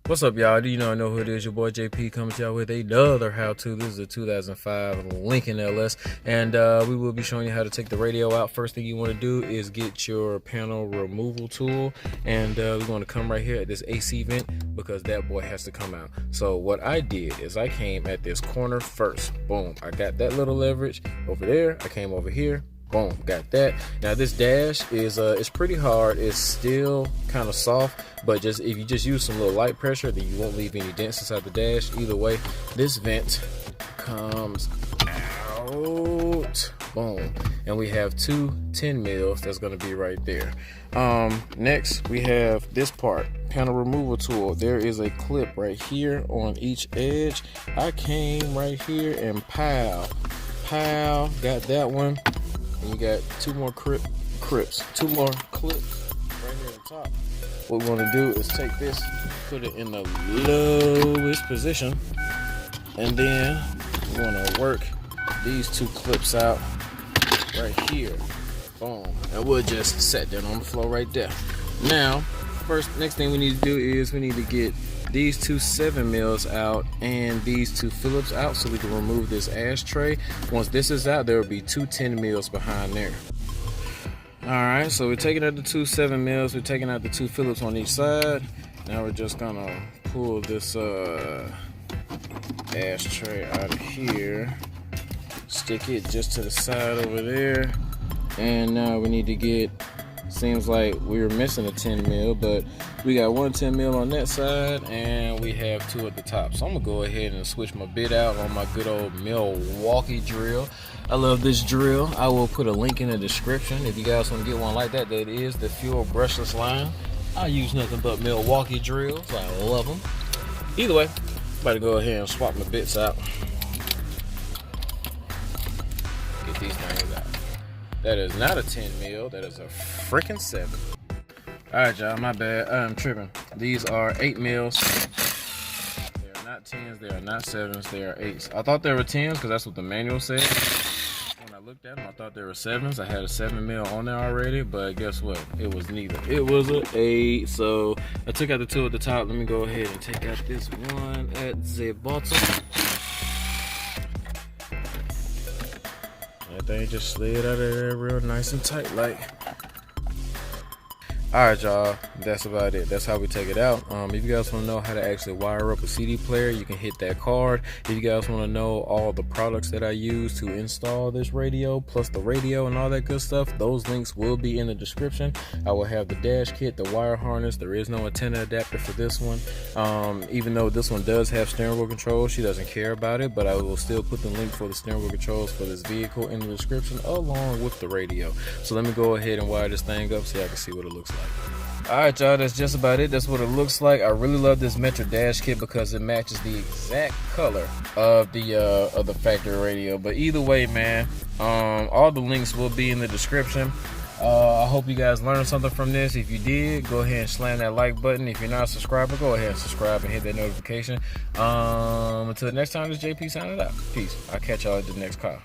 What's up, y'all? Do you know I know who it is? Your boy JP coming to y'all with another how-to. This is a 2005 Lincoln LS, and we will be showing you how to take the radio out. First thing you want to do is get your panel removal tool, and we're going to come right here at this AC vent because that boy has to come out. So what I did is I came at this corner first. Boom, I got that little leverage over there. I came over here. Boom, got that. Now this dash is it's pretty hard. It's still kind of soft, but just if you just use some little light pressure, then you won't leave any dents inside the dash. Either way, this vent comes out. Boom, and we have two 10 mils that's going to be right there. Next we have this part, panel removal tool. There is a clip right here on each edge. I came right here and pow, got that one. And you got two more clips right here on top. What we want to do is take this, put it in the lowest position, and then we want to work these two clips out right here. Boom. And we'll just set that on the floor right there. Now, next thing we need to do is we need to get these two 7 mils out and these two Phillips out so we can remove this ashtray. Once this is out, there will be two 10 mils behind there. Alright, so we're taking out the two 7 mils, we're taking out the two Phillips on each side. Now we're just gonna pull this ashtray out of here, stick it just to the side over there, and now we need to get, seems like we were missing a 10 mil, but we got one 10 mil on that side and we have two at the top. So I'm gonna go ahead and switch my bit out on my good old Milwaukee drill. I love this drill. I will put a link in the description if you guys want to get one like that. That is the Fuel brushless line. I use nothing but Milwaukee drills. I love them. Either way, I'm about to go ahead and swap my bits out. Get these things out. That is not a 10 mil, that is a freaking 7. Alright y'all, my bad, I'm tripping. These are 8 mils. They are not 10s, they are not 7s, they are 8s. I thought they were 10s because that's what the manual said. When I looked at them, I thought they were 7s. I had a 7 mil on there already, but guess what? It was neither. It was an 8. So I took out the two at the top. Let me go ahead and take out this one at the bottom. That thing just slid out of there real nice and tight like. Alright y'all, that's about it. That's how we take it out. If you guys want to know how to actually wire up a CD player, you can hit that card. If you guys want to know all the products that I use to install this radio, plus the radio and all that good stuff, those links will be in the description. I will have the dash kit, the wire harness. There is no antenna adapter for this one. Even though this one does have steering wheel controls, she doesn't care about it, but I will still put the link for the steering wheel controls for this vehicle in the description along with the radio. So let me go ahead and wire this thing up so y'all can see what it looks like. Alright y'all, that's just about it. That's what it looks like. I really love this Metro dash kit because it matches the exact color of the factory radio. But either way, man, all the links will be in the description. I hope you guys learned something from this. If you did, go ahead and slam that like button. If you're not a subscriber, go ahead and subscribe and hit that notification. Until next time, this is JP signing out. Peace. I'll catch y'all at the next call.